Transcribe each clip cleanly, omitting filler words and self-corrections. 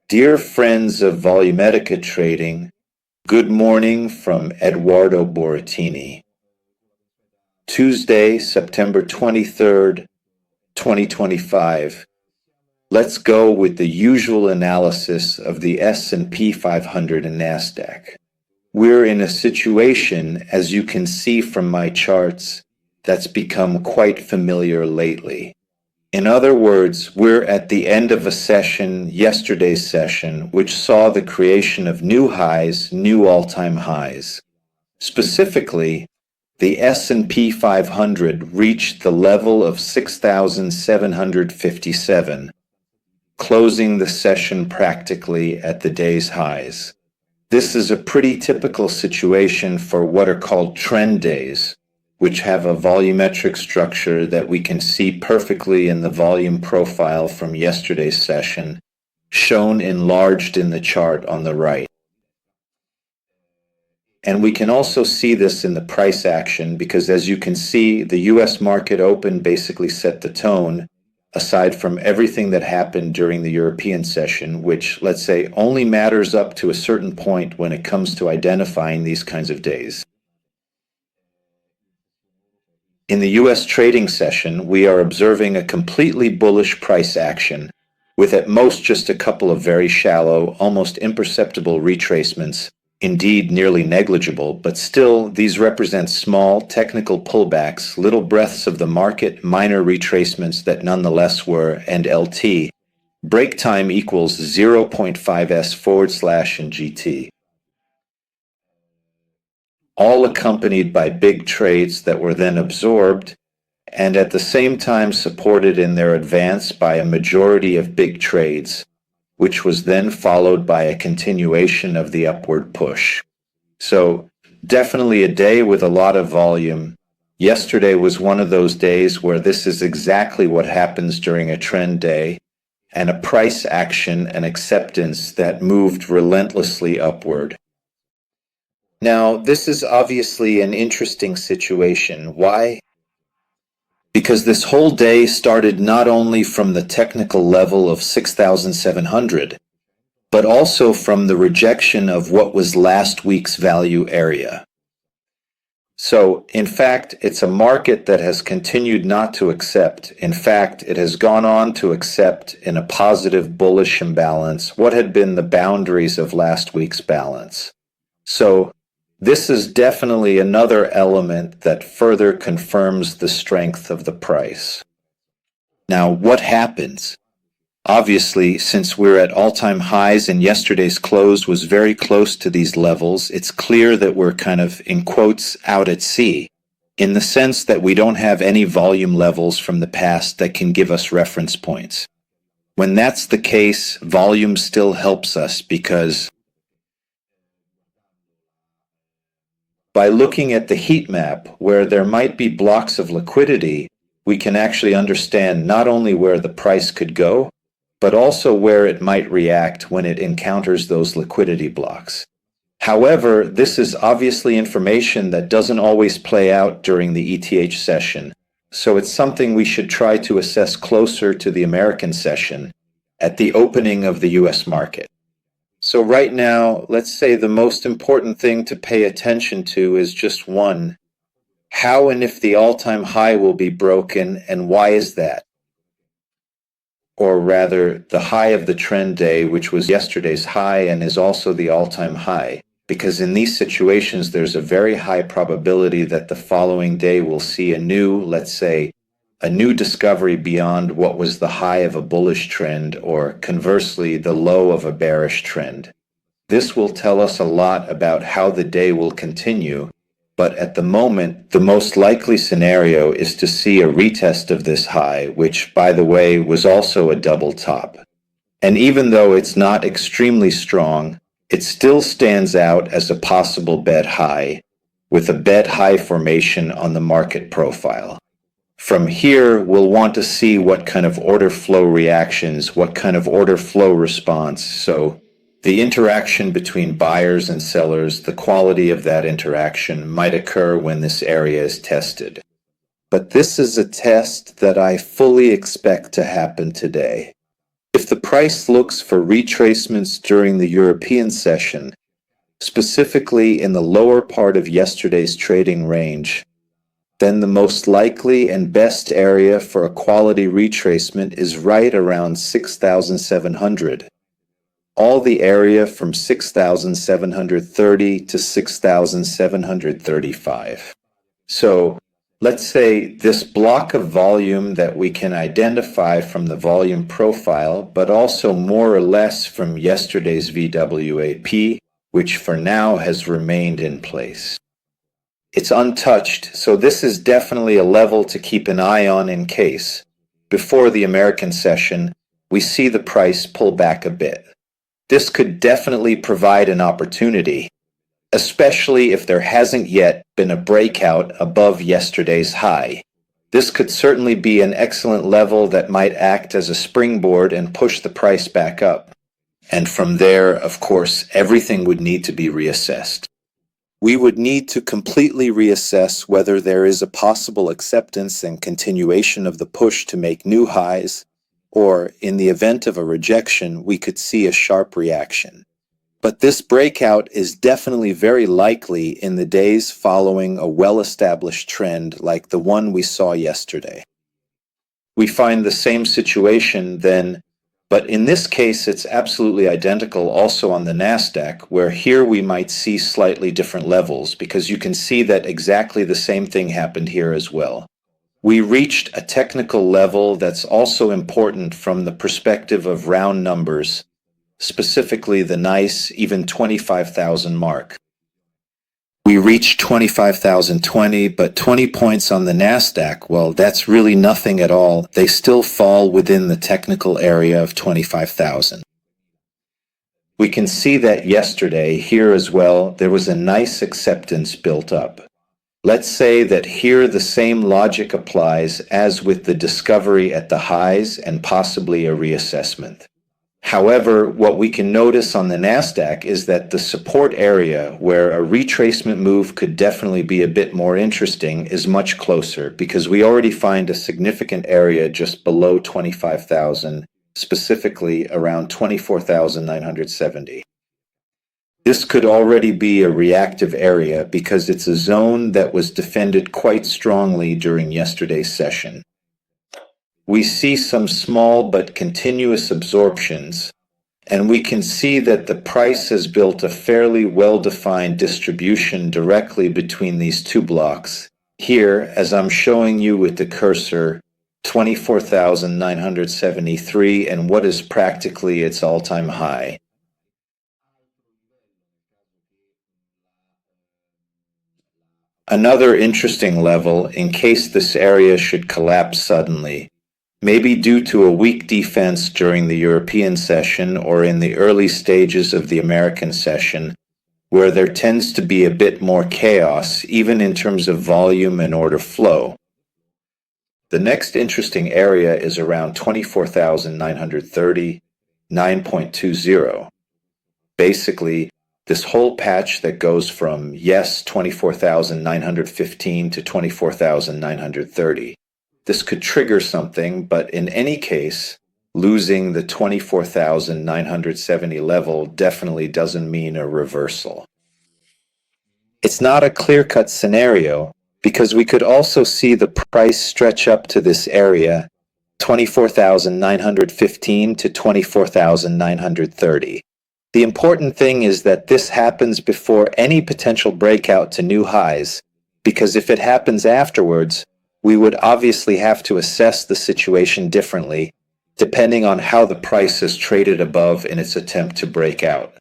Dear friends of Volumetric Trading, good morning from Eduardo Boratini. Tuesday, September 23rd, 2025. Let's go with the usual analysis of the S&P 500 and Nasdaq. We're in a situation, as you can see from my charts, that's become quite familiar lately. In other words, we're at the end of a session, yesterday's session, which saw the creation of new highs, new all-time highs. Specifically, the S&P 500 reached the level of 6,757, closing the session practically at the day's highs. This is a pretty typical situation for what are called trend days, which have a volumetric structure that we can see perfectly in the volume profile from yesterday's session, shown enlarged in the chart on the right. And we can also see this in the price action because, as you can see, the US market open basically set the tone, aside from everything that happened during the European session, which, let's say, only matters up to a certain point when it comes to identifying these kinds of days. In the US trading session, we are observing a completely bullish price action, with at most just a couple of very shallow, almost imperceptible retracements, indeed nearly negligible, but still these represent small technical pullbacks, little breaths of the market, minor retracements that nonetheless were, and LT. Break time equals 0.5s/ in GT. All accompanied by big trades that were then absorbed, and at the same time supported in their advance by a majority of big trades, which was then followed by a continuation of the upward push. So, definitely a day with a lot of volume. Yesterday was one of those days where this is exactly what happens during a trend day, and a price action and acceptance that moved relentlessly upward. Now, this is obviously an interesting situation. Why? Because this whole day started not only from the technical level of 6,700, but also from the rejection of what was last week's value area. So, in fact, it's a market that has continued not to accept. In fact, it has gone on to accept in a positive bullish imbalance what had been the boundaries of last week's balance. So, this is definitely another element that further confirms the strength of the price. Now, what happens? Obviously, since we're at all-time highs and yesterday's close was very close to these levels, it's clear that we're kind of, in quotes, out at sea, in the sense that we don't have any volume levels from the past that can give us reference points. When that's the case, volume still helps us because by looking at the heat map, where there might be blocks of liquidity, we can actually understand not only where the price could go, but also where it might react when it encounters those liquidity blocks. However, this is obviously information that doesn't always play out during the ETH session, so it's something we should try to assess closer to the American session at the opening of the US market. So right now, let's say the most important thing to pay attention to is just one. How and if the all-time high will be broken, and why is that? Or rather, the high of the trend day, which was yesterday's high and is also the all-time high. Because in these situations, there's a very high probability that the following day will see a new, let's say, a new discovery beyond what was the high of a bullish trend, or conversely, the low of a bearish trend. This will tell us a lot about how the day will continue, but at the moment, the most likely scenario is to see a retest of this high, which, by the way, was also a double top. And even though it's not extremely strong, it still stands out as a possible bet high, with a bet high formation on the market profile. From here, we'll want to see what kind of order flow reactions, what kind of order flow response. So the interaction between buyers and sellers, the quality of that interaction might occur when this area is tested. But this is a test that I fully expect to happen today. If the price looks for retracements during the European session, specifically in the lower part of yesterday's trading range, then the most likely and best area for a quality retracement is right around 6,700. All the area from 6,730 to 6,735. So, let's say this block of volume that we can identify from the volume profile, but also more or less from yesterday's VWAP, which for now has remained in place. It's untouched, so this is definitely a level to keep an eye on in case, before the American session, we see the price pull back a bit. This could definitely provide an opportunity, especially if there hasn't yet been a breakout above yesterday's high. This could certainly be an excellent level that might act as a springboard and push the price back up. And from there, of course, everything would need to be reassessed. We would need to completely reassess whether there is a possible acceptance and continuation of the push to make new highs, or, in the event of a rejection, we could see a sharp reaction. But this breakout is definitely very likely in the days following a well-established trend like the one we saw yesterday. We find the same situation then, but in this case it's absolutely identical also on the Nasdaq, where here we might see slightly different levels because you can see that exactly the same thing happened here as well. We reached a technical level that's also important from the perspective of round numbers, specifically the nice even 25,000 mark. We reached 25,020, but 20 points on the Nasdaq, well, that's really nothing at all. They still fall within the technical area of 25,000. We can see that yesterday here as well, there was a nice acceptance built up. Let's say that here the same logic applies as with the discovery at the highs and possibly a reassessment. However, what we can notice on the Nasdaq is that the support area where a retracement move could definitely be a bit more interesting is much closer because we already find a significant area just below 25,000, specifically around 24,970. This could already be a reactive area because it's a zone that was defended quite strongly during yesterday's session. We see some small but continuous absorptions, and we can see that the price has built a fairly well-defined distribution directly between these two blocks. Here, as I'm showing you with the cursor, 24,973 and what is practically its all-time high. Another interesting level, in case this area should collapse suddenly, maybe due to a weak defense during the European session or in the early stages of the American session, where there tends to be a bit more chaos, even in terms of volume and order flow. The next interesting area is around 24,930, 9.20. Basically, this whole patch that goes from, yes, 24,915 to 24,930. This could trigger something, but in any case, losing the 24,970 level definitely doesn't mean a reversal. It's not a clear-cut scenario because we could also see the price stretch up to this area, 24,915 to 24,930. The important thing is that this happens before any potential breakout to new highs, because if it happens afterwards, we would obviously have to assess the situation differently, depending on how the price is traded above in its attempt to break out.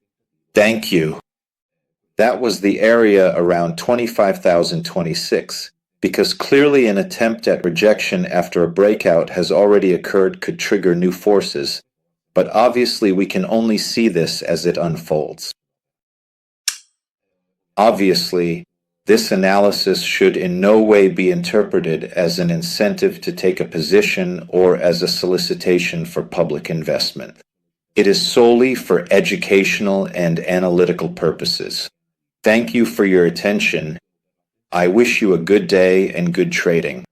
Thank you. That was the area around 25,026, because clearly an attempt at rejection after a breakout has already occurred could trigger new forces, but obviously we can only see this as it unfolds. Obviously, this analysis should in no way be interpreted as an incentive to take a position or as a solicitation for public investment. It is solely for educational and analytical purposes. Thank you for your attention. I wish you a good day and good trading.